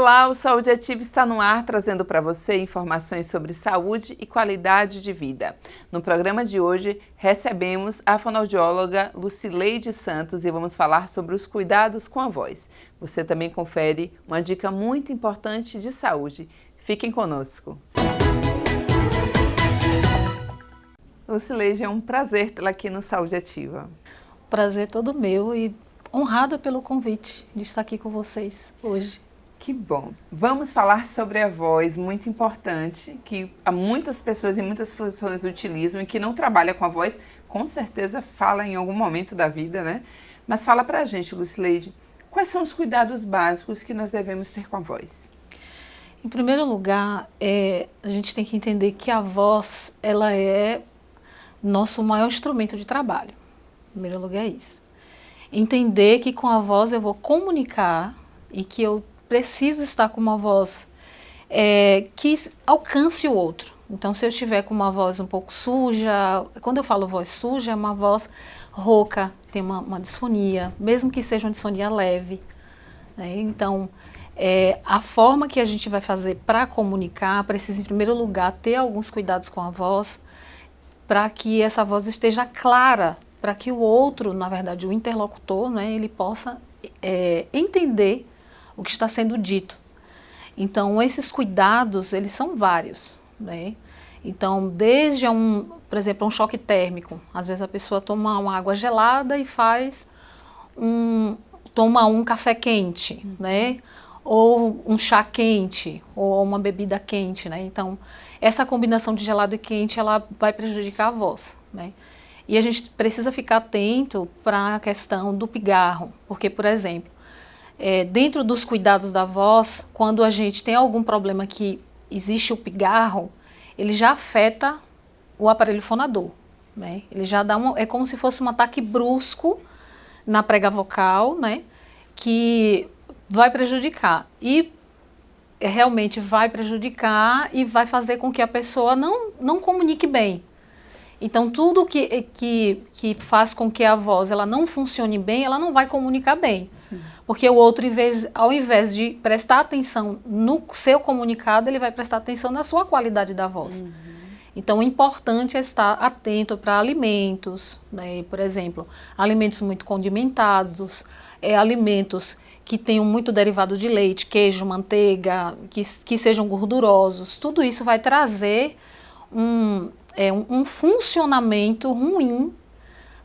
Olá, o Saúde Ativa está no ar, trazendo para você informações sobre saúde e qualidade de vida. No programa de hoje, recebemos a fonoaudióloga Lucileide Santos e vamos falar sobre os cuidados com a voz. Você também confere uma dica muito importante de saúde. Fiquem conosco. Lucileide, é um prazer tê-la aqui no Saúde Ativa. Prazer todo meu e honrada pelo convite de estar aqui com vocês hoje. Que bom! Vamos falar sobre a voz, muito importante, que há muitas pessoas e muitas profissões utilizam e que não trabalha com a voz, com certeza fala em algum momento da vida, né? Mas fala pra gente, Lucileide, quais são os cuidados básicos que nós devemos ter com a voz? Em primeiro lugar, a gente tem que entender que a voz, ela é nosso maior instrumento de trabalho. Em primeiro lugar é isso. Entender que com a voz eu vou comunicar e que eu preciso estar com uma voz que alcance o outro. Então, se eu estiver com uma voz um pouco suja, quando eu falo voz suja, é uma voz rouca, tem uma disfonia, mesmo que seja uma disfonia leve, né? Então, a forma que a gente vai fazer para comunicar precisa, em primeiro lugar, ter alguns cuidados com a voz, para que essa voz esteja clara, para que o outro, na verdade, o interlocutor, né, ele possa entender o que está sendo dito. Então, esses cuidados, eles são vários, né? Então, desde por exemplo, um choque térmico. Às vezes a pessoa toma uma água gelada e toma um café quente, né? Ou um chá quente, ou uma bebida quente, né? Então, essa combinação de gelado e quente, ela vai prejudicar a voz, né? E a gente precisa ficar atento para a questão do pigarro, porque, por exemplo, dentro dos cuidados da voz, quando a gente tem algum problema que existe o pigarro, ele já afeta o aparelho fonador, né? Ele já dá é como se fosse um ataque brusco na prega vocal, né? Que vai prejudicar. E realmente vai prejudicar e vai fazer com que a pessoa não comunique bem. Então, tudo que faz com que a voz ela não funcione bem, ela não vai comunicar bem. Sim. Porque o outro, ao invés de prestar atenção no seu comunicado, ele vai prestar atenção na sua qualidade da voz. Uhum. Então, o importante é estar atento para alimentos, né? Por exemplo, alimentos muito condimentados, alimentos que tenham muito derivado de leite, queijo, manteiga, que sejam gordurosos. Tudo isso vai trazer um funcionamento ruim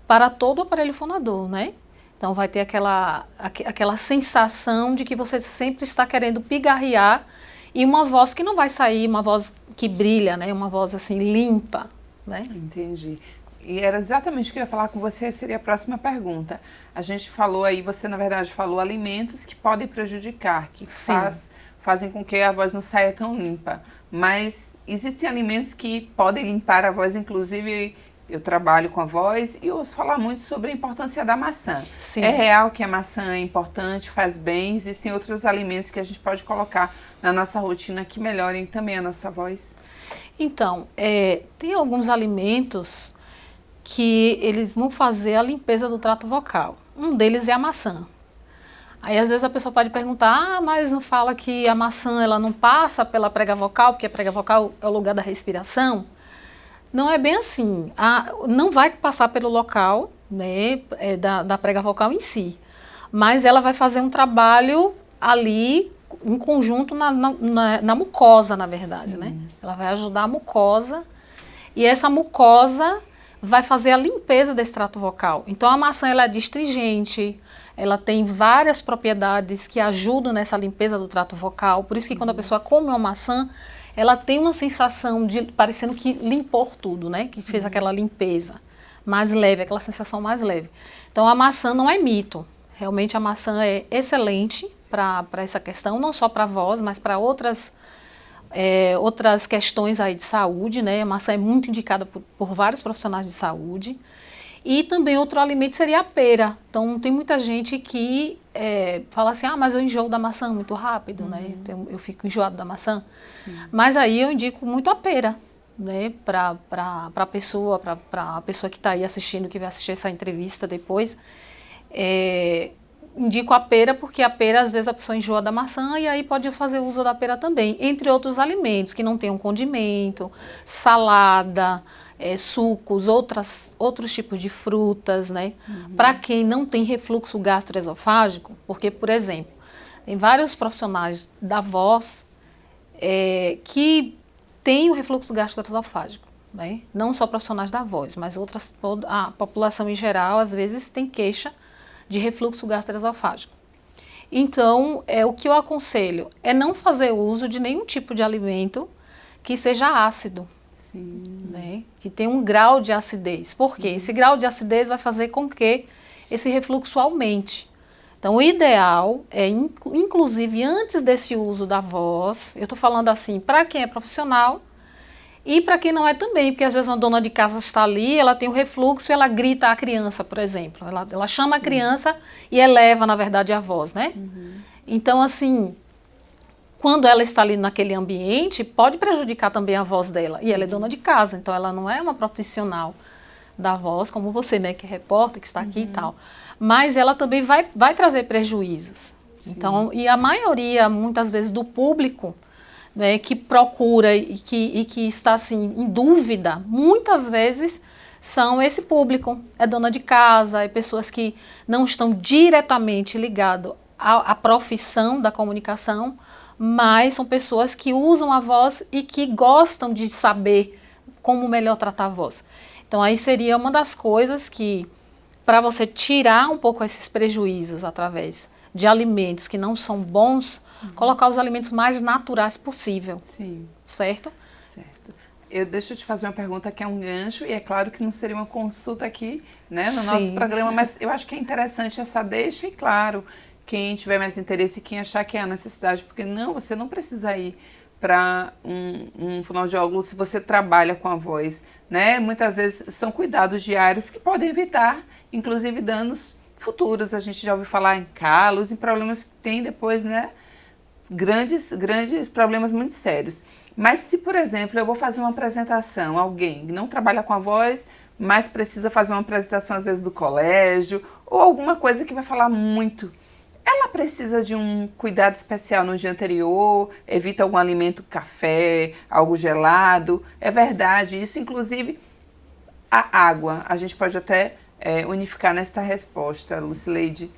para todo o aparelho fonador, né? Então vai ter aquela sensação de que você sempre está querendo pigarrear e uma voz que não vai sair, uma voz que brilha, né? Uma voz assim limpa, né? Entendi. E era exatamente o que eu ia falar com você, seria a próxima pergunta. A gente falou aí, você na verdade falou alimentos que podem prejudicar, que fazem com que a voz não saia tão limpa. Mas existem alimentos que podem limpar a voz, inclusive eu trabalho com a voz e ouço falar muito sobre a importância da maçã. Sim. É real que a maçã é importante, faz bem, existem outros alimentos que a gente pode colocar na nossa rotina que melhorem também a nossa voz? Então, tem alguns alimentos que eles vão fazer a limpeza do trato vocal. Um deles é a maçã. Aí às vezes a pessoa pode perguntar, mas não fala que a maçã ela não passa pela prega vocal, porque a prega vocal é o lugar da respiração? Não é bem assim. Não vai passar pelo local, né, da prega vocal em si, mas ela vai fazer um trabalho ali em conjunto na mucosa, na verdade, né? Ela vai ajudar a mucosa e essa mucosa vai fazer a limpeza desse trato vocal. Então a maçã ela é astringente, ela tem várias propriedades que ajudam nessa limpeza do trato vocal, por isso que quando a pessoa come uma maçã, ela tem uma sensação de parecendo que limpou tudo, né? Que fez aquela limpeza mais leve, aquela sensação mais leve. Então a maçã não é mito, realmente a maçã é excelente para essa questão, não só para a voz, mas para outras questões aí de saúde, né? A maçã é muito indicada por vários profissionais de saúde. E também outro alimento seria a pera. Então tem muita gente que fala assim, mas eu enjoo da maçã muito rápido, né? Então, eu fico enjoado da maçã. Sim. Mas aí eu indico muito a pera, né? Para a pessoa que está aí assistindo, que vai assistir essa entrevista depois. indico a pera porque a pera, às vezes, a pessoa enjoa da maçã e aí pode fazer uso da pera também, entre outros alimentos que não tenham condimento, salada, sucos, outros tipos de frutas, né? Para quem não tem refluxo gastroesofágico, porque, por exemplo, tem vários profissionais da voz que têm o refluxo gastroesofágico, né? Não só profissionais da voz, mas a população em geral, às vezes, tem queixa de refluxo gastroesofágico. Então, o que eu aconselho é não fazer uso de nenhum tipo de alimento que seja ácido. Sim. Né? Que tem um grau de acidez. Por quê? Esse grau de acidez vai fazer com que esse refluxo aumente. Então, o ideal é, inclusive, antes desse uso da voz, eu estou falando assim, para quem é profissional e para quem não é também, porque às vezes uma dona de casa está ali, ela tem o refluxo e ela grita à criança, por exemplo. Ela chama a criança e eleva, na verdade, a voz, né? Então, assim, quando ela está ali naquele ambiente, pode prejudicar também a voz dela. E ela é dona de casa, então ela não é uma profissional da voz, como você, né, que é repórter, que está aqui e tal. Mas ela também vai trazer prejuízos. Então, e a maioria, muitas vezes, do público, né, que procura e que está assim em dúvida, muitas vezes são esse público, é dona de casa, é pessoas que não estão diretamente ligadas à profissão da comunicação, mas são pessoas que usam a voz e que gostam de saber como melhor tratar a voz. Então aí seria uma das coisas que, para você tirar um pouco esses prejuízos através de alimentos que não são bons, colocar os alimentos mais naturais possível. Sim. Certo? Certo. Deixa eu te fazer uma pergunta que é um gancho, e é claro que não seria uma consulta aqui, né, no nosso programa, mas eu acho que é interessante essa deixa, e claro, quem tiver mais interesse, quem achar que é a necessidade, porque você não precisa ir para um fonoaudiólogo se você trabalha com a voz, né? Muitas vezes são cuidados diários que podem evitar, inclusive, danos futuros. A gente já ouviu falar em calos, em problemas que tem depois, né? Grandes problemas muito sérios. Mas se, por exemplo, eu vou fazer uma apresentação, alguém que não trabalha com a voz, mas precisa fazer uma apresentação, às vezes, do colégio, ou alguma coisa que vai falar muito, ela precisa de um cuidado especial no dia anterior, evita algum alimento, café, algo gelado. É verdade, isso inclusive a água. A gente pode até unificar nesta resposta, Lucileide.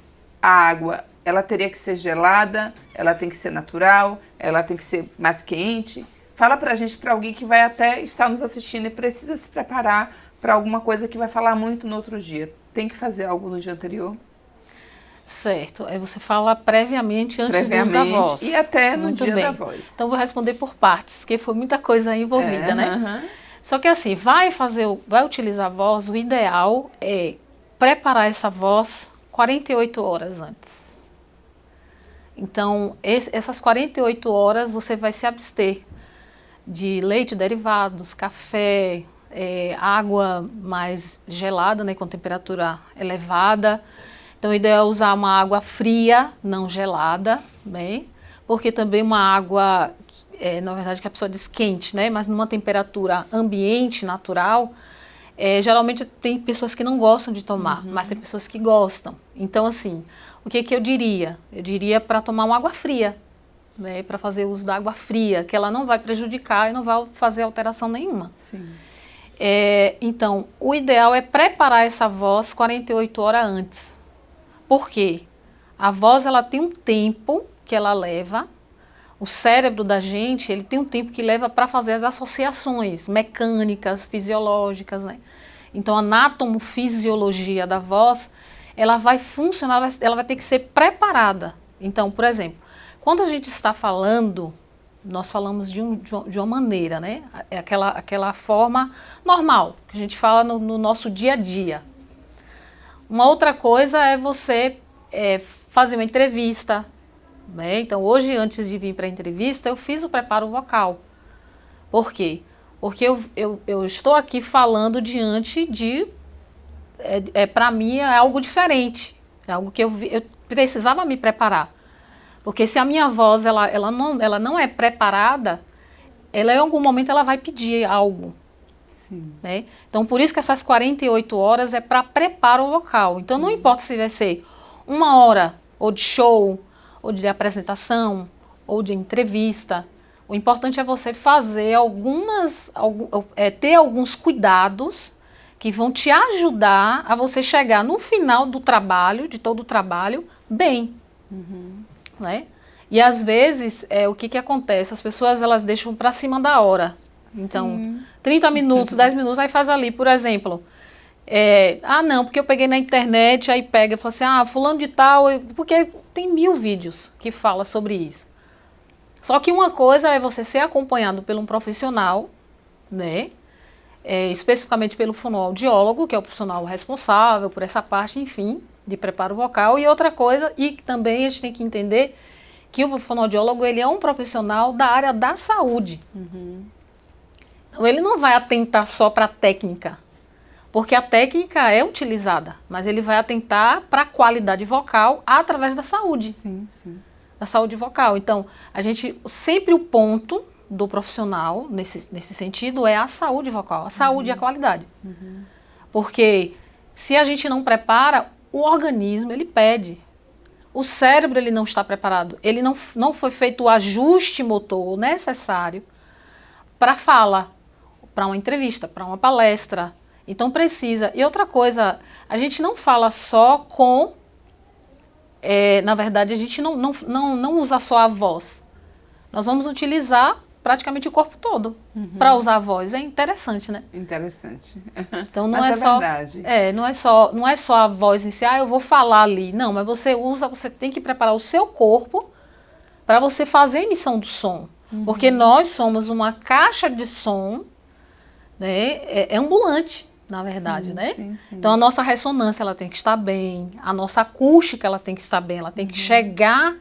A água, ela teria que ser gelada, ela tem que ser natural, ela tem que ser mais quente. Fala pra gente, para alguém que vai até estar nos assistindo e precisa se preparar para alguma coisa que vai falar muito no outro dia. Tem que fazer algo no dia anterior? Certo. Aí você fala previamente antes do uso da voz. E até no dia da voz. Então vou responder por partes, porque foi muita coisa envolvida, né? Só que assim, vai utilizar a voz, o ideal é preparar essa voz 48 horas antes. Então, essas 48 horas você vai se abster de leite, derivados, café, água mais gelada, né, com temperatura elevada. Então, o ideal é usar uma água fria, não gelada, bem, porque também uma água, na verdade, que a pessoa diz quente, né, mas numa temperatura ambiente, natural, geralmente tem pessoas que não gostam de tomar, mas tem pessoas que gostam. Então, assim, o que eu diria? Eu diria para tomar uma água fria, né, para fazer uso da água fria, que ela não vai prejudicar e não vai fazer alteração nenhuma. Sim. Então, o ideal é preparar essa voz 48 horas antes. Por quê? A voz, ela tem um tempo que ela leva, o cérebro da gente, ele tem um tempo que leva para fazer as associações mecânicas, fisiológicas, né? Então, a anatomofisiologia da voz, ela vai funcionar, ela vai ter que ser preparada. Então, por exemplo, quando a gente está falando, nós falamos de uma maneira, né? É aquela forma normal, que a gente fala no nosso dia a dia. Uma outra coisa é você fazer uma entrevista, né? Então, hoje, antes de vir para a entrevista, eu fiz o preparo vocal. Por quê? Porque eu estou aqui falando diante de... para mim, é algo diferente. É algo que eu precisava me preparar. Porque se a minha voz ela não é preparada, ela em algum momento ela vai pedir algo. Sim. Né? Então, por isso que essas 48 horas é para preparo vocal. Então, não importa se vai ser 1 hora ou de show, ou de apresentação, ou de entrevista. O importante é você fazer ter alguns cuidados que vão te ajudar a você chegar no final do trabalho, de todo o trabalho, bem. Né? E às vezes, o que acontece? As pessoas elas deixam para cima da hora. Então, sim. 30 minutos, 10 minutos, aí faz ali, por exemplo. Não, porque eu peguei na internet, aí pega e fala assim, fulano de tal, porque tem 1000 vídeos que fala sobre isso. Só que uma coisa é você ser acompanhado por um profissional, né? Especificamente pelo fonoaudiólogo, que é o profissional responsável por essa parte, enfim, de preparo vocal. E outra coisa, e também a gente tem que entender que o fonoaudiólogo ele é um profissional da área da saúde. Então ele não vai atentar só para a técnica, porque a técnica é utilizada, mas ele vai atentar para a qualidade vocal através da saúde. Sim, sim. Da saúde vocal. Então, sempre o ponto do profissional, nesse sentido, é a saúde vocal, a saúde e a qualidade. Porque se a gente não prepara, o organismo, ele pede. O cérebro, ele não está preparado. Ele não foi feito o ajuste motor necessário para fala, para uma entrevista, para uma palestra. Então, precisa. E outra coisa, a gente não fala só com... na verdade, a gente não usa só a voz. Nós vamos utilizar praticamente o corpo todo para usar a voz. É interessante, né? Interessante. Então não é só verdade. Não é só a voz em si, eu vou falar ali. Não, mas você tem que preparar o seu corpo para você fazer a emissão do som. Porque nós somos uma caixa de som, né? Ambulante, na verdade, sim, né? Sim. Então a nossa ressonância ela tem que estar bem, a nossa acústica ela tem que estar bem, ela tem que chegar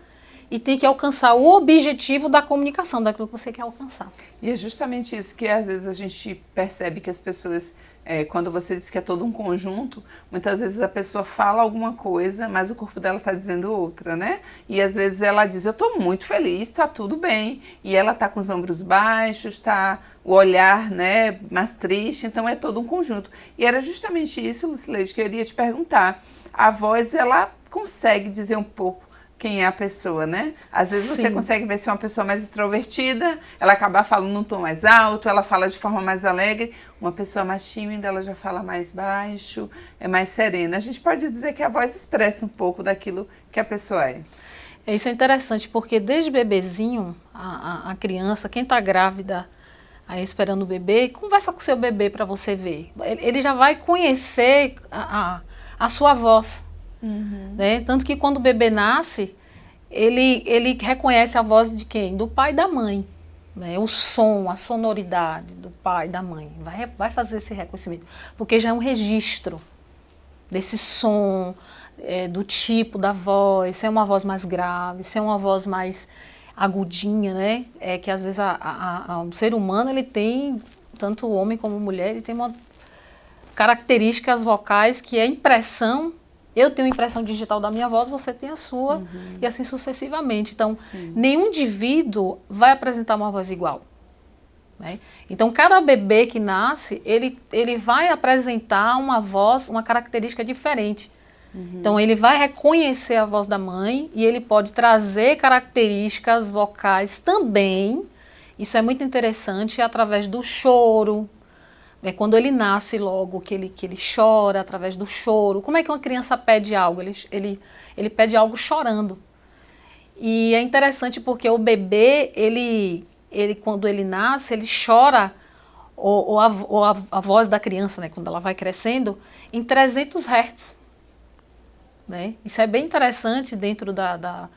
e tem que alcançar o objetivo da comunicação, daquilo que você quer alcançar. E é justamente isso que às vezes a gente percebe que as pessoas, quando você diz que é todo um conjunto, muitas vezes a pessoa fala alguma coisa, mas o corpo dela está dizendo outra, né? E às vezes ela diz, eu estou muito feliz, está tudo bem. E ela está com os ombros baixos, está o olhar, né, mais triste, então é todo um conjunto. E era justamente isso, Lucileide, que eu iria te perguntar. A voz, ela consegue dizer um pouco quem é a pessoa, né? Às vezes Sim. Você consegue ver se é uma pessoa mais extrovertida, ela acaba falando num tom mais alto, ela fala de forma mais alegre. Uma pessoa mais tímida, ela já fala mais baixo, é mais serena. A gente pode dizer que a voz expressa um pouco daquilo que a pessoa é. Isso é interessante, porque desde bebezinho, a criança, quem está grávida, aí esperando o bebê, conversa com o seu bebê para você ver. Ele já vai conhecer a sua voz. Né? Tanto que quando o bebê nasce, ele reconhece a voz de quem? Do pai e da mãe. Né? O som, a sonoridade do pai e da mãe. Vai fazer esse reconhecimento. Porque já é um registro desse som, do tipo da voz, se é uma voz mais grave, se é uma voz mais agudinha, né? Que às vezes o ser humano ele tem, tanto o homem como a mulher, ele tem características vocais que é impressão. Eu tenho a impressão digital da minha voz, você tem a sua, e assim sucessivamente. Então, nenhum indivíduo vai apresentar uma voz igual. Né? Então, cada bebê que nasce, ele vai apresentar uma voz, uma característica diferente. Então, ele vai reconhecer a voz da mãe e ele pode trazer características vocais também. Isso é muito interessante através do choro. Quando ele nasce logo, que ele chora através do choro. Como é que uma criança pede algo? Ele pede algo chorando. E é interessante porque o bebê, ele quando ele nasce, ele chora, ou a voz da criança, né, quando ela vai crescendo, em 300 Hz. Né? Isso é bem interessante dentro da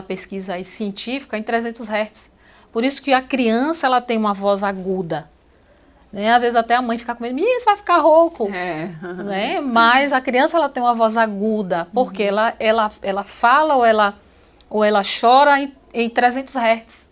pesquisa aí científica, em 300 Hz. Por isso que a criança ela tem uma voz aguda. Né? Às vezes até a mãe fica com medo, isso vai ficar rouco. Né? Mas a criança ela tem uma voz aguda, porque ela fala ou ela chora em 300 Hz.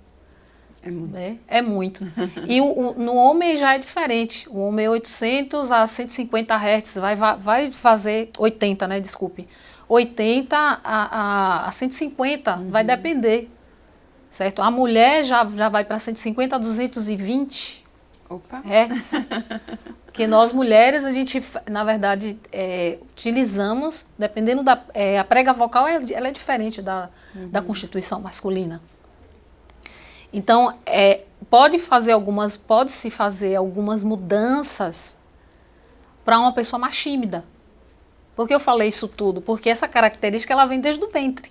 É muito. Né? É muito. E no homem já é diferente. O homem é 800 a 150 Hz, vai fazer 80, né? Desculpe. 80 a 150, vai depender. Certo? A mulher já vai para 150 a 220 Opa. Hertz, Porque nós mulheres, a gente, na verdade, utilizamos, dependendo a prega vocal, ela é diferente da constituição masculina. Então, pode-se fazer algumas mudanças para uma pessoa mais tímida. Por que eu falei isso tudo? Porque essa característica, ela vem desde o ventre.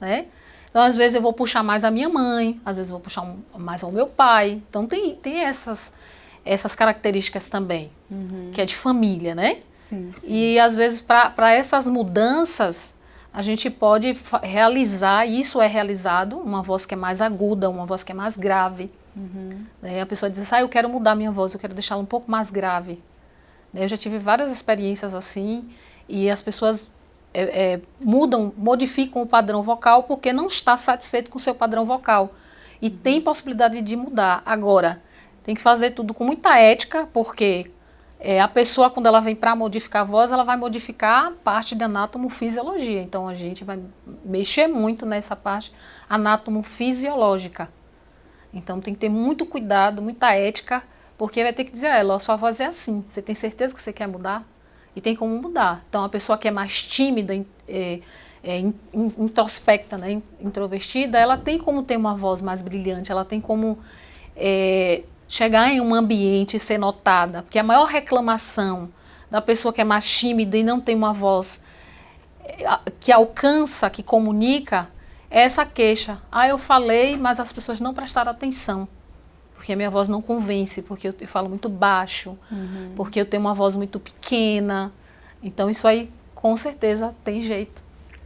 Né? Então, às vezes, eu vou puxar mais a minha mãe, às vezes, eu vou puxar mais ao meu pai. Então, tem essas características também, que é de família, né? Sim. E, às vezes, para essas mudanças, a gente pode realizar, e isso é realizado, uma voz que é mais aguda, uma voz que é mais grave. A pessoa diz assim, eu quero mudar minha voz, eu quero deixá-la um pouco mais grave. Eu já tive várias experiências assim, e as pessoas modificam o padrão vocal porque não está satisfeito com o seu padrão vocal. E tem possibilidade de mudar. Agora, tem que fazer tudo com muita ética, porque a pessoa, quando ela vem para modificar a voz, ela vai modificar a parte de anatomofisiologia. Então, a gente vai mexer muito nessa parte anatomofisiológica. Então, tem que ter muito cuidado, muita ética, porque vai ter que dizer a ela, sua voz é assim, você tem certeza que você quer mudar? E tem como mudar. Então, a pessoa que é mais tímida, introspecta, né, introvertida, ela tem como ter uma voz mais brilhante, ela tem como chegar em um ambiente e ser notada. Porque a maior reclamação da pessoa que é mais tímida e não tem uma voz que alcança, que comunica, é essa queixa. Eu falei, mas as pessoas não prestaram atenção. Porque a minha voz não convence, porque eu falo muito baixo, porque eu tenho uma voz muito pequena. Então, isso aí, com certeza, tem jeito.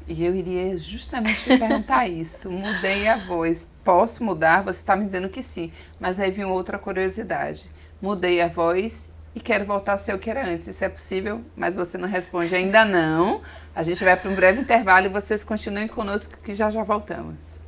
E eu iria justamente te perguntar isso. Mudei a voz. Posso mudar? Você está me dizendo que sim. Mas aí vem outra curiosidade. Mudei a voz e quero voltar a ser o que era antes. Isso é possível? Mas você não responde ainda não. A gente vai para um breve intervalo e vocês continuem conosco que já voltamos.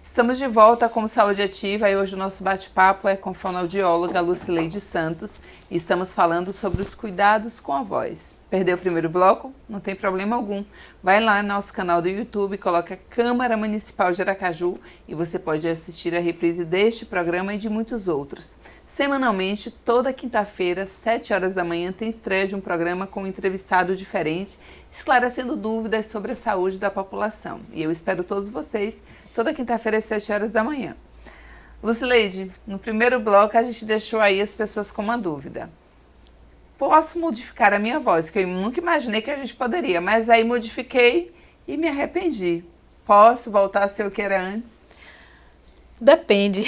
Estamos de volta com Saúde Ativa e hoje o nosso bate-papo é com a fonoaudióloga Lucileide Santos e estamos falando sobre os cuidados com a voz. Perdeu o primeiro bloco? Não tem problema algum. Vai lá no nosso canal do YouTube, coloca Câmara Municipal de Aracaju e você pode assistir a reprise deste programa e de muitos outros. Semanalmente, toda quinta-feira, 7 horas da manhã, tem estreia de um programa com um entrevistado diferente, esclarecendo dúvidas sobre a saúde da população. E eu espero todos vocês toda quinta-feira às 7 horas da manhã. Lucileide, no primeiro bloco a gente deixou aí as pessoas com uma dúvida. Posso modificar a minha voz? Que eu nunca imaginei que a gente poderia, mas aí modifiquei e me arrependi. Posso voltar a ser o que era antes? Depende.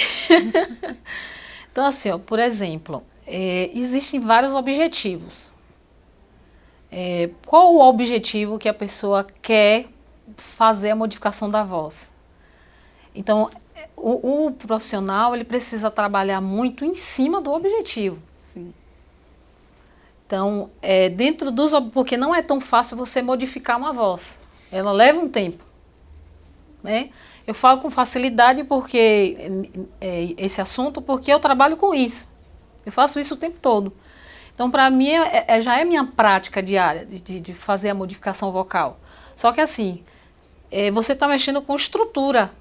Então, assim, por exemplo, existem vários objetivos. Qual o objetivo que a pessoa quer fazer a modificação da voz? Então, o profissional, ele precisa trabalhar muito em cima do objetivo. Sim. Então, porque não é tão fácil você modificar uma voz. Ela leva um tempo. Né? Eu falo com facilidade esse assunto, porque eu trabalho com isso. Eu faço isso o tempo todo. Então, para mim, já é minha prática diária de fazer a modificação vocal. Só que assim, você está mexendo com estrutura.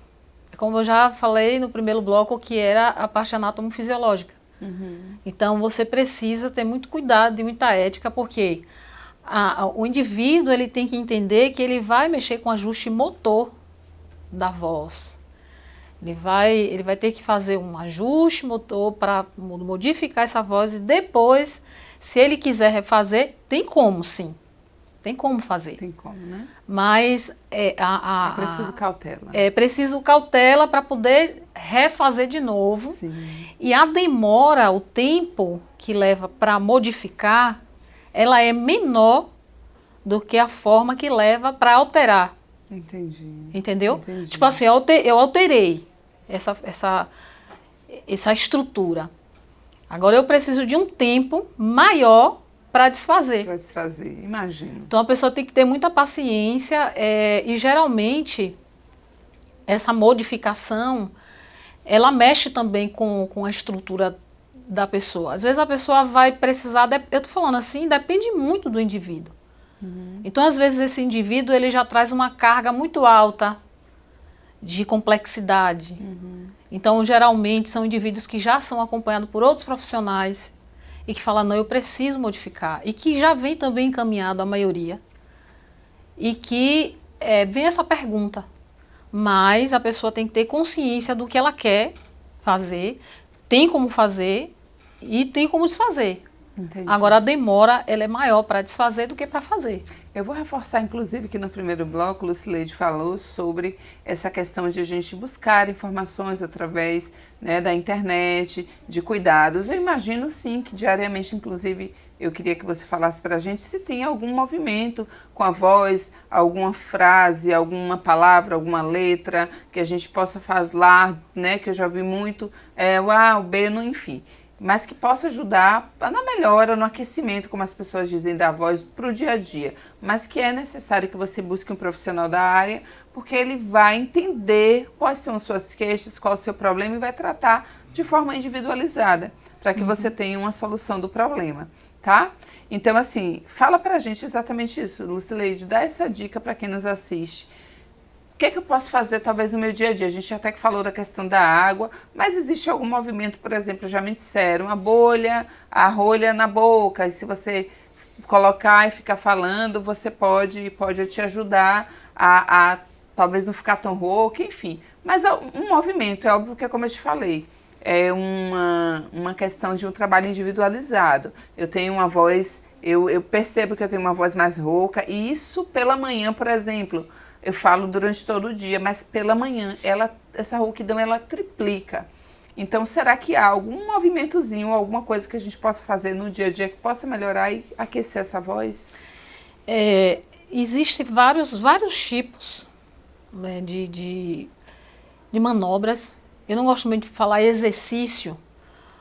Como eu já falei no primeiro bloco, que era a parte anatomofisiológica. Então, você precisa ter muito cuidado e muita ética, porque o indivíduo ele tem que entender que ele vai mexer com ajuste motor da voz. Ele vai ter que fazer um ajuste motor para modificar essa voz e depois, se ele quiser refazer, tem como sim. Tem como fazer. Tem como, né? Mas é preciso cautela. É preciso cautela para poder refazer de novo. Sim. E a demora, o tempo que leva para modificar, ela é menor do que a forma que leva para alterar. Entendi. Entendeu? Entendi. Tipo assim, eu alterei essa estrutura. Agora eu preciso de um tempo maior para desfazer. Para desfazer, imagino. Então a pessoa tem que ter muita paciência e geralmente essa modificação, ela mexe também com a estrutura da pessoa. Às vezes a pessoa vai precisar, eu estou falando assim, depende muito do indivíduo. Então às vezes esse indivíduo ele já traz uma carga muito alta de complexidade. Então, geralmente, são indivíduos que já são acompanhados por outros profissionais e que falam, não, eu preciso modificar. E que já vem também encaminhado, a maioria. E que vem essa pergunta. Mas a pessoa tem que ter consciência do que ela quer fazer, tem como fazer e tem como desfazer. Entendi. Agora, a demora ela é maior para desfazer do que para fazer. Eu vou reforçar, inclusive, que no primeiro bloco, Lucileide falou sobre essa questão de a gente buscar informações através, né, da internet, de cuidados. Eu imagino, sim, que diariamente, inclusive, eu queria que você falasse para a gente se tem algum movimento com a voz, alguma frase, alguma palavra, alguma letra que a gente possa falar, né, que eu já vi muito, o A, o B, no, enfim. Mas que possa ajudar na melhora, no aquecimento, como as pessoas dizem, da voz para o dia a dia. Mas que é necessário que você busque um profissional da área, porque ele vai entender quais são as suas queixas, qual é o seu problema e vai tratar de forma individualizada, para que você tenha uma solução do problema, tá? Então, assim, fala pra gente exatamente isso, Lucileide, dá essa dica para quem nos assiste. O que é que eu posso fazer, talvez, no meu dia a dia? A gente até que falou da questão da água, mas existe algum movimento, por exemplo, já me disseram, a bolha, a rolha na boca, e se você colocar e ficar falando, você pode te ajudar a talvez não ficar tão rouca, enfim. Mas um movimento, é óbvio que é como eu te falei, é uma questão de um trabalho individualizado. Eu tenho uma voz, eu percebo que eu tenho uma voz mais rouca, e isso pela manhã, por exemplo, eu falo durante todo o dia, mas pela manhã, essa rouquidão, ela triplica. Então, será que há algum movimentozinho, alguma coisa que a gente possa fazer no dia a dia que possa melhorar e aquecer essa voz? Existem vários tipos, né, de manobras. Eu não gosto muito de falar exercício,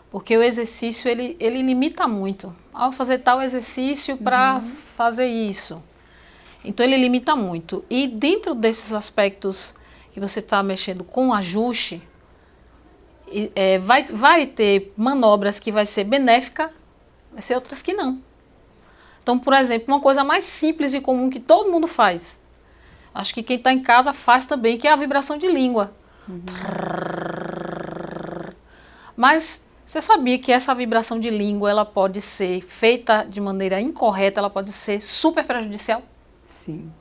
porque o exercício, ele limita muito. Ao fazer tal exercício para fazer isso. Então, ele limita muito. E dentro desses aspectos que você está mexendo com ajuste, vai ter manobras que vai ser benéfica, vai ser outras que não. Então, por exemplo, uma coisa mais simples e comum que todo mundo faz, acho que quem está em casa faz também, que é a vibração de língua. Mas você sabia que essa vibração de língua, ela pode ser feita de maneira incorreta, ela pode ser super prejudicial? Sim.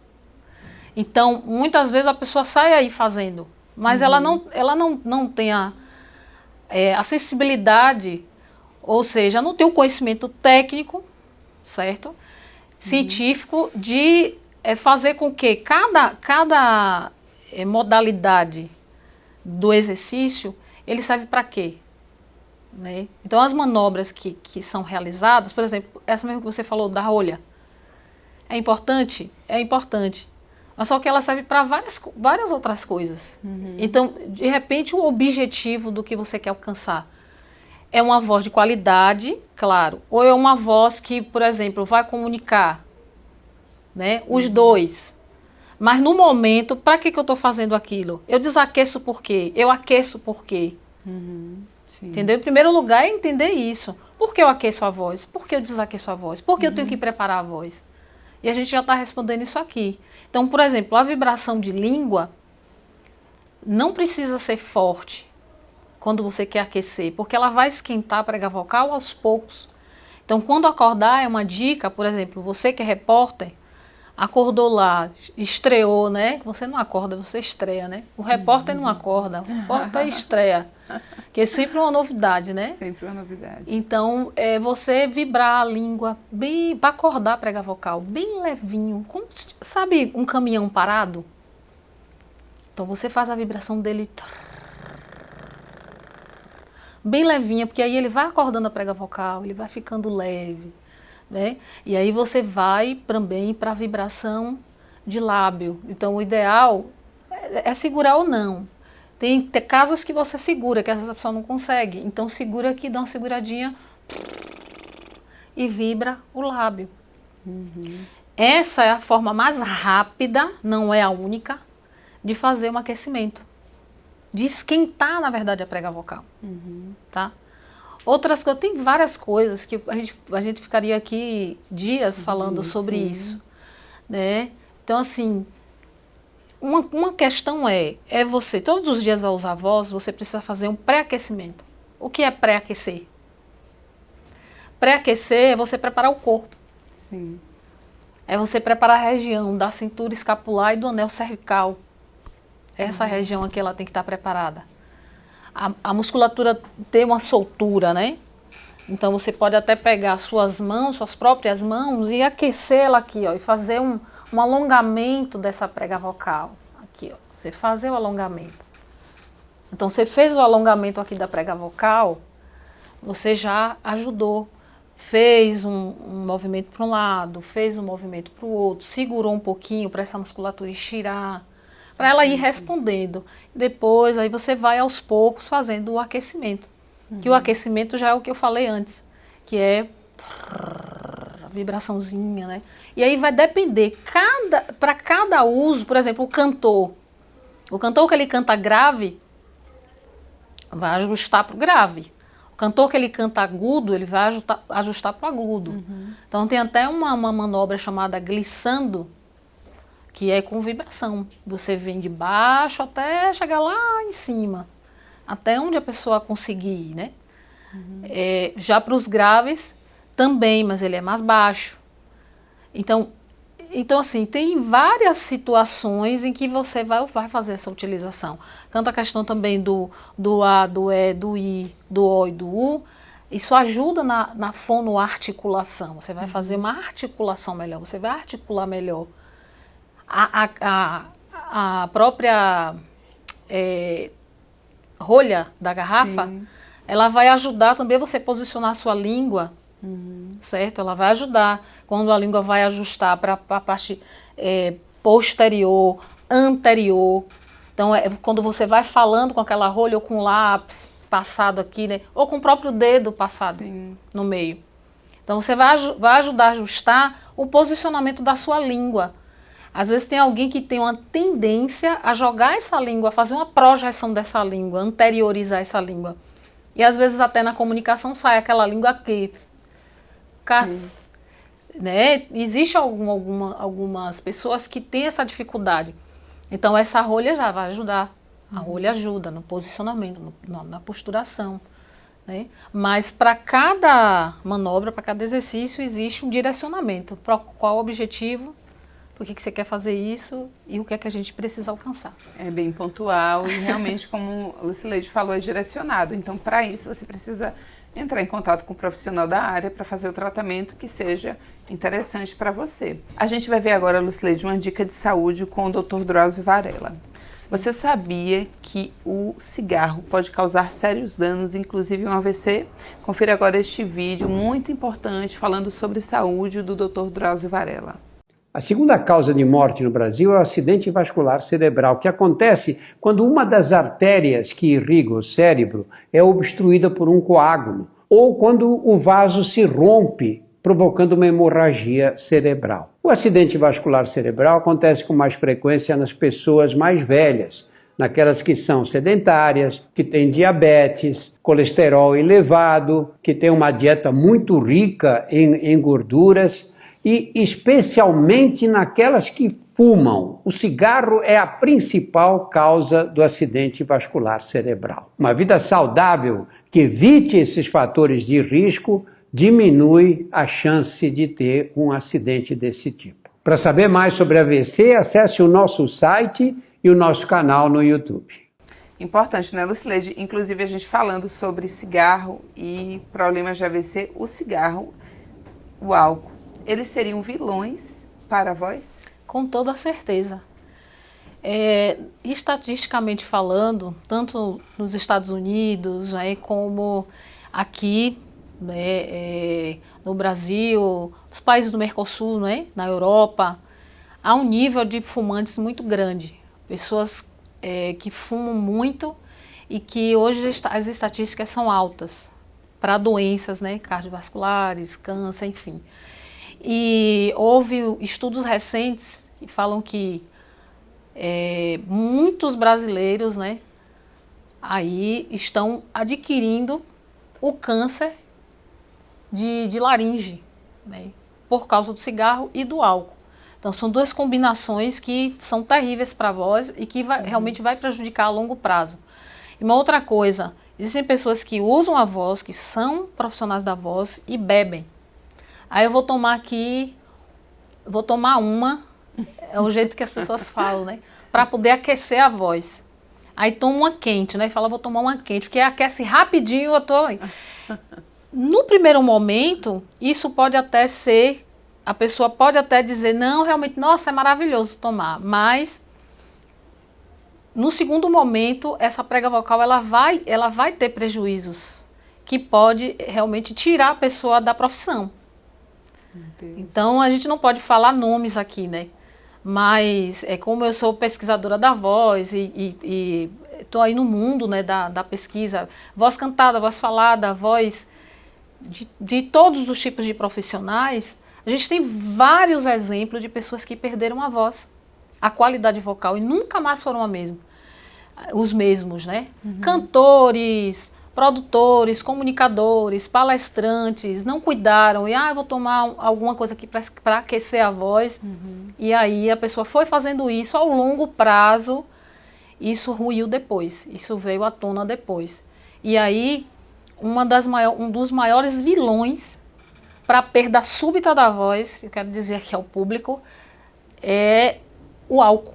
Então, muitas vezes a pessoa sai aí fazendo, mas ela não tem a sensibilidade, ou seja, não tem o conhecimento técnico, certo? Científico, de fazer com que cada modalidade do exercício, ele serve para quê? Né? Então, as manobras que são realizadas, por exemplo, essa mesmo que você falou da rolha, é importante? É importante. Mas só que ela serve para várias outras coisas. Então, de repente, o objetivo do que você quer alcançar é uma voz de qualidade, claro, ou é uma voz que, por exemplo, vai comunicar, né, os dois. Mas no momento, para que eu estou fazendo aquilo? Eu desaqueço por quê? Eu aqueço por quê? Entendeu? Em primeiro lugar, é entender isso. Por que eu aqueço a voz? Por que eu desaqueço a voz? Por que eu tenho que preparar a voz? E a gente já está respondendo isso aqui. Então, por exemplo, a vibração de língua não precisa ser forte quando você quer aquecer, porque ela vai esquentar a prega vocal aos poucos. Então, quando acordar, é uma dica, por exemplo, você que é repórter, acordou lá, estreou, né? Você não acorda, você estreia, né? O repórter não acorda, o repórter estreia. Que é sempre uma novidade, né? Sempre uma novidade. Então, você vibrar a língua bem, para acordar a prega vocal, bem levinho, como, sabe, um caminhão parado? Então, você faz a vibração dele bem levinha, porque aí ele vai acordando a prega vocal, ele vai ficando leve, né? E aí você vai também para a vibração de lábio. Então, o ideal é segurar ou não. Tem casos que você segura, que essa pessoa não consegue. Então, segura aqui, dá uma seguradinha e vibra o lábio. Essa é a forma mais rápida, não é a única, de fazer um aquecimento. De esquentar, na verdade, a prega vocal. Tá? Outras coisas, tem várias coisas que a gente ficaria aqui dias falando sobre isso. Né? Então, assim, uma questão é você, todos os dias vai usar voz, você precisa fazer um pré-aquecimento. O que é pré-aquecer? Pré-aquecer é você preparar o corpo. Sim. É você preparar a região da cintura escapular e do anel cervical. Essa região aqui ela tem que estar preparada. A musculatura tem uma soltura, né? Então você pode até pegar suas mãos, suas próprias mãos e aquecê-la aqui, ó, e fazer um alongamento dessa prega vocal. Aqui, ó, você fazer o alongamento. Então você fez o alongamento aqui da prega vocal, você já ajudou. Fez um movimento para um lado, fez um movimento para o outro, segurou um pouquinho para essa musculatura estirar, para ela ir respondendo. Depois, aí você vai aos poucos fazendo o aquecimento. Que o aquecimento já é o que eu falei antes, que é a vibraçãozinha, né? E aí vai depender, para cada uso, por exemplo, o cantor que ele canta grave, vai ajustar para o grave. Cantor que ele canta agudo, ele vai ajustar para o agudo. Então tem até uma manobra chamada glissando, que é com vibração. Você vem de baixo até chegar lá em cima, até onde a pessoa conseguir, né? Já para os graves também, mas ele é mais baixo. Então assim, tem várias situações em que você vai fazer essa utilização. Tanto a questão também do A, do E, do I, do O e do U, isso ajuda na fonoarticulação. Você vai fazer uma articulação melhor, você vai articular melhor. A própria rolha da garrafa, sim, ela vai ajudar também você posicionar a sua língua, certo? Ela vai ajudar quando a língua vai ajustar para a parte posterior, anterior. Então, quando você vai falando com aquela rolha ou com o lápis passado aqui, né? Ou com o próprio dedo passado, sim, no meio. Então, você vai ajudar a ajustar o posicionamento da sua língua. Às vezes tem alguém que tem uma tendência a jogar essa língua, a fazer uma projeção dessa língua, anteriorizar essa língua. E às vezes até na comunicação sai aquela língua aqui. Né? Existe algumas pessoas que têm essa dificuldade. Então essa rolha já vai ajudar. A rolha ajuda no posicionamento, na posturação. Né? Mas para cada manobra, para cada exercício, existe um direcionamento. Para qual o objetivo, por que você quer fazer isso e o que é que a gente precisa alcançar. É bem pontual e realmente, como a Lucileide falou, é direcionado. Então, para isso, você precisa entrar em contato com um profissional da área para fazer o tratamento que seja interessante para você. A gente vai ver agora, Lucileide, uma dica de saúde com o Dr. Drauzio Varella. Sim. Você sabia que o cigarro pode causar sérios danos, inclusive um AVC? Confira agora este vídeo muito importante falando sobre saúde do Dr. Drauzio Varella. A segunda causa de morte no Brasil é o acidente vascular cerebral, que acontece quando uma das artérias que irriga o cérebro é obstruída por um coágulo, ou quando o vaso se rompe, provocando uma hemorragia cerebral. O acidente vascular cerebral acontece com mais frequência nas pessoas mais velhas, naquelas que são sedentárias, que têm diabetes, colesterol elevado, que têm uma dieta muito rica em gorduras, e especialmente naquelas que fumam. O cigarro é a principal causa do acidente vascular cerebral. Uma vida saudável que evite esses fatores de risco diminui a chance de ter um acidente desse tipo. Para saber mais sobre AVC, acesse o nosso site e o nosso canal no YouTube. Importante, né, Lucileide? Inclusive a gente falando sobre cigarro e problemas de AVC, o cigarro, o álcool, eles seriam vilões para a voz? Com toda certeza. Estatisticamente falando, tanto nos Estados Unidos, né, como aqui, né, no Brasil, nos países do Mercosul, né, na Europa, há um nível de fumantes muito grande. Pessoas que fumam muito e que hoje as estatísticas são altas para doenças, né, cardiovasculares, câncer, enfim. E houve estudos recentes que falam que muitos brasileiros, né, aí estão adquirindo o câncer de laringe, né, por causa do cigarro e do álcool. Então, são duas combinações que são terríveis para a voz e que realmente vai prejudicar a longo prazo. E uma outra coisa, existem pessoas que usam a voz, que são profissionais da voz e bebem. Aí eu vou tomar uma, é o jeito que as pessoas falam, né? Para poder aquecer a voz. Aí toma uma quente, né? Fala, vou tomar uma quente, porque aquece rapidinho, eu tô... No primeiro momento, isso pode até ser, a pessoa pode até dizer, não, realmente, nossa, é maravilhoso tomar, mas no segundo momento, essa prega vocal, ela vai ter prejuízos, que pode realmente tirar a pessoa da profissão. Entendi. Então, a gente não pode falar nomes aqui, né? Mas, como eu sou pesquisadora da voz e estou aí no mundo, né, da pesquisa, voz cantada, voz falada, voz de todos os tipos de profissionais, a gente tem vários exemplos de pessoas que perderam a voz, a qualidade vocal e nunca mais foram os mesmos, né? Uhum. Cantores, produtores, comunicadores, palestrantes, não cuidaram e eu vou tomar alguma coisa aqui para aquecer a voz. Uhum. E aí a pessoa foi fazendo isso ao longo prazo, isso ruiu depois, isso veio à tona depois. E aí um dos maiores vilões para a perda súbita da voz, eu quero dizer aqui ao público, é o álcool.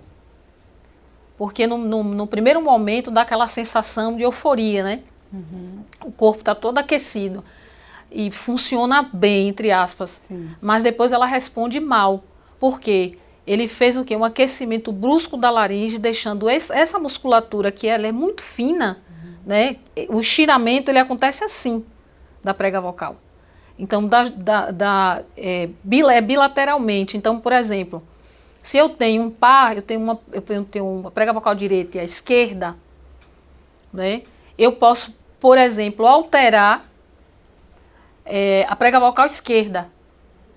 Porque no primeiro momento dá aquela sensação de euforia, né? Uhum. O corpo está todo aquecido e funciona bem, entre aspas. Sim. Mas depois ela responde mal. Por quê? Ele fez o quê? Um aquecimento brusco da laringe, deixando essa musculatura que ela é muito fina, né? O estiramento ele acontece assim, da prega vocal. Então, é bilateralmente. Então, por exemplo, se eu tenho um par, eu tenho uma prega vocal direita e a esquerda, né? Eu posso, por exemplo, alterar a prega vocal esquerda.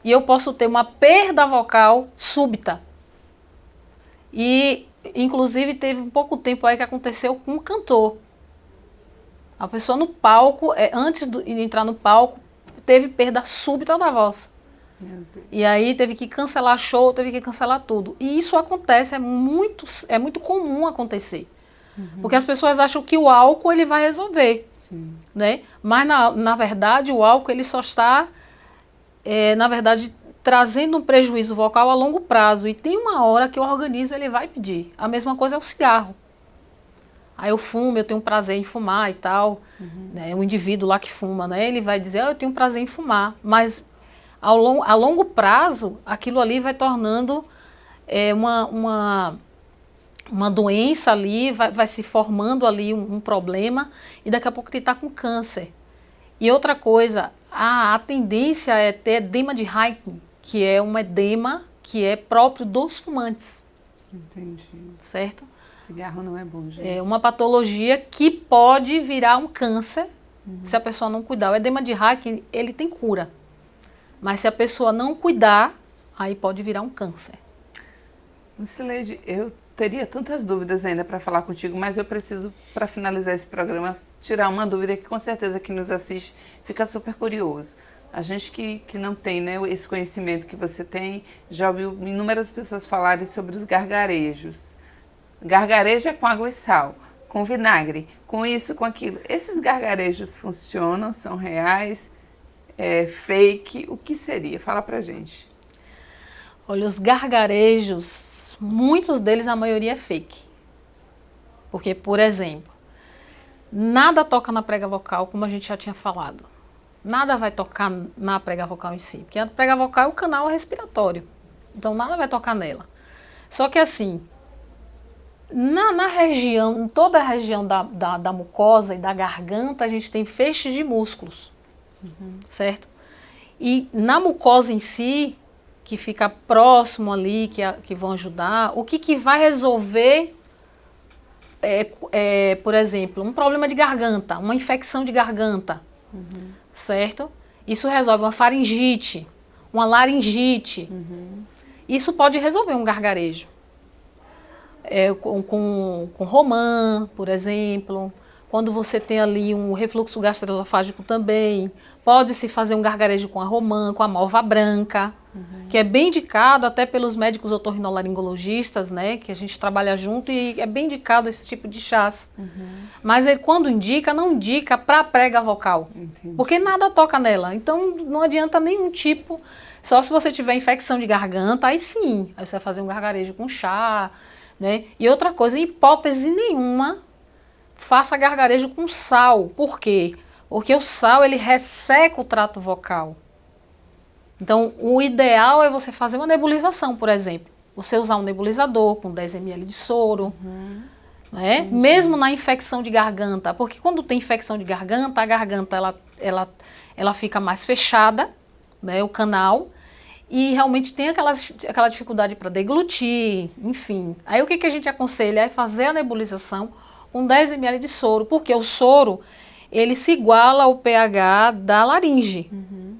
E eu posso ter uma perda vocal súbita. E, inclusive, teve um pouco tempo aí que aconteceu com um cantor. A pessoa no palco, antes de entrar no palco, teve perda súbita da voz. E aí teve que cancelar show, teve que cancelar tudo. E isso acontece, é muito comum acontecer. Uhum. Porque as pessoas acham que o álcool ele vai resolver. Sim. Né? Mas, na verdade, o álcool ele só está, na verdade, trazendo um prejuízo vocal a longo prazo. E tem uma hora que o organismo ele vai pedir. A mesma coisa é o cigarro. Aí eu fumo, eu tenho prazer em fumar e tal. Uhum. Né? O indivíduo lá que fuma, né? Ele vai dizer, eu tenho prazer em fumar. Mas a longo prazo, aquilo ali vai tornando uma doença ali, vai se formando ali um problema e daqui a pouco ele está com câncer. E outra coisa, a tendência é ter edema de Haykin, que é um edema que é próprio dos fumantes. Entendi. Certo? Cigarro não é bom, gente. É uma patologia que pode virar um câncer, se a pessoa não cuidar. O edema de Haykin, ele tem cura. Mas se a pessoa não cuidar, aí pode virar um câncer. Cileide, eu teria tantas dúvidas ainda para falar contigo, mas eu preciso, para finalizar esse programa, tirar uma dúvida que com certeza quem nos assiste fica super curioso. A gente que não tem, né, esse conhecimento que você tem, já ouviu inúmeras pessoas falarem sobre os gargarejos. Gargarejo é com água e sal, com vinagre, com isso, com aquilo. Esses gargarejos funcionam, são reais, fake, o que seria? Fala pra gente. Olha, os gargarejos, muitos deles, a maioria é fake. Porque, por exemplo, nada toca na prega vocal, como a gente já tinha falado. Nada vai tocar na prega vocal em si, porque a prega vocal é o canal respiratório. Então, nada vai tocar nela. Só que assim, na região, em toda a região da mucosa e da garganta, a gente tem feixes de músculos, certo? E na mucosa em si, que fica próximo ali, que vão ajudar, o que vai resolver, por exemplo, um problema de garganta, uma infecção de garganta, certo? Isso resolve uma faringite, uma laringite. Isso pode resolver um gargarejo. Com romã, por exemplo. Quando você tem ali um refluxo gastroesofágico também, pode-se fazer um gargarejo com a romã, com a malva branca, que é bem indicado até pelos médicos otorrinolaringologistas, né, que a gente trabalha junto, e é bem indicado esse tipo de chás. Mas ele, quando indica, não indica para prega vocal, porque nada toca nela. Então não adianta nenhum tipo, só se você tiver infecção de garganta, aí sim, aí você vai fazer um gargarejo com chá, né? E outra coisa, em hipótese nenhuma, faça gargarejo com sal. Por quê? Porque o sal, ele resseca o trato vocal. Então, o ideal é você fazer uma nebulização, por exemplo. Você usar um nebulizador com 10 ml de soro, né? Mesmo na infecção de garganta. Porque quando tem infecção de garganta, a garganta ela fica mais fechada, né? O canal. E realmente tem aquela dificuldade para deglutir, enfim. Aí o que a gente aconselha é fazer a nebulização com 10 ml de soro, porque o soro, ele se iguala ao pH da laringe.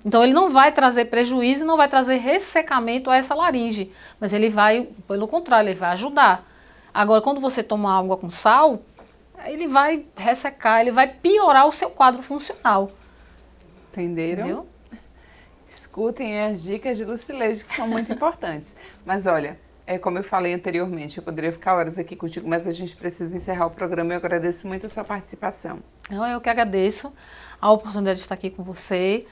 Então ele não vai trazer prejuízo, não vai trazer ressecamento a essa laringe, mas ele vai, pelo contrário, ele vai ajudar. Agora, quando você toma água com sal, ele vai ressecar, ele vai piorar o seu quadro funcional. Entenderam? Entendeu? Escutem as dicas de Lucileide, que são muito importantes. Mas olha, como eu falei anteriormente, eu poderia ficar horas aqui contigo, mas a gente precisa encerrar o programa. Eu agradeço muito a sua participação. Eu que agradeço a oportunidade de estar aqui com você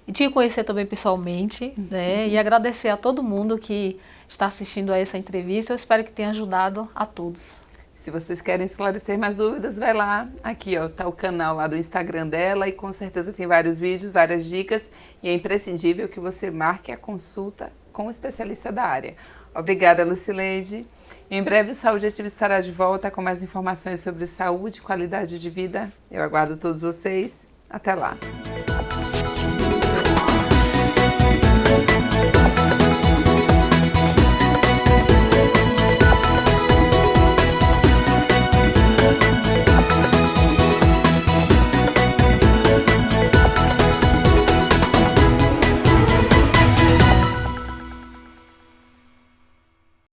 e te conhecer também pessoalmente, né? E agradecer a todo mundo que está assistindo a essa entrevista. Eu espero que tenha ajudado a todos. Se vocês querem esclarecer mais dúvidas, vai lá, aqui ó, tá o canal lá do Instagram dela e com certeza tem vários vídeos, várias dicas e é imprescindível que você marque a consulta com o especialista da área. Obrigada, Lucileide. Em breve, Saúde Ativa estará de volta com mais informações sobre saúde e qualidade de vida. Eu aguardo todos vocês. Até lá.